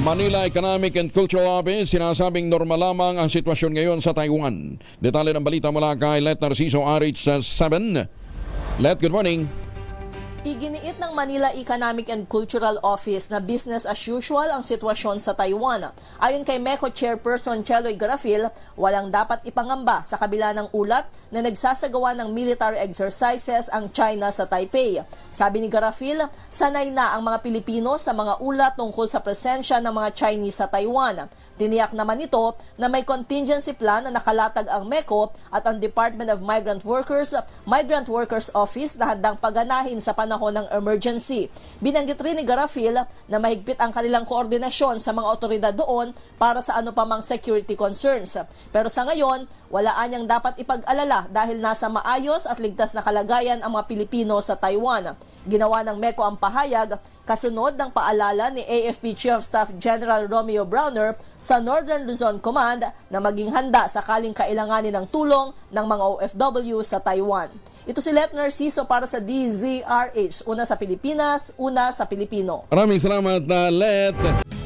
Manila Economic and Cultural Office, sinasabing normal lamang ang sitwasyon ngayon sa Taiwan. Detalye ng balita mula kay Let Narciso RH sa 7. Let, good morning. Iginiit ng Manila Economic and Cultural Office na business as usual ang sitwasyon sa Taiwan. Ayon kay MECO Chairperson Cheloy Garafil, walang dapat ipangamba sa kabila ng ulat na nagsasagawa ng military exercises ang China sa Taipei. Sabi ni Garafil, sanay na ang mga Pilipino sa mga ulat tungkol sa presensya ng mga Chinese sa Taiwan. Tiniyak naman ito na may contingency plan na nakalatag ang MECO at ang Department of Migrant Workers Office na handang paganahin sa panahon ng emergency. Binanggit rin ni Garafil na mahigpit ang kanilang koordinasyon sa mga otoridad doon para sa ano pa mang security concerns. Pero sa ngayon, wala anyang dapat ipag-alala dahil nasa maayos at ligtas na kalagayan ang mga Pilipino sa Taiwan. Ginawa ng MECO ang pahayag kasunod ng paalala ni AFP Chief of Staff General Romeo Browner sa Northern Luzon Command na maging handa sakaling kailanganin ng tulong ng mga OFW sa Taiwan. Ito si Let Narciso para sa DZRH. Una sa Pilipinas, una sa Pilipino. Maraming salamat, Let.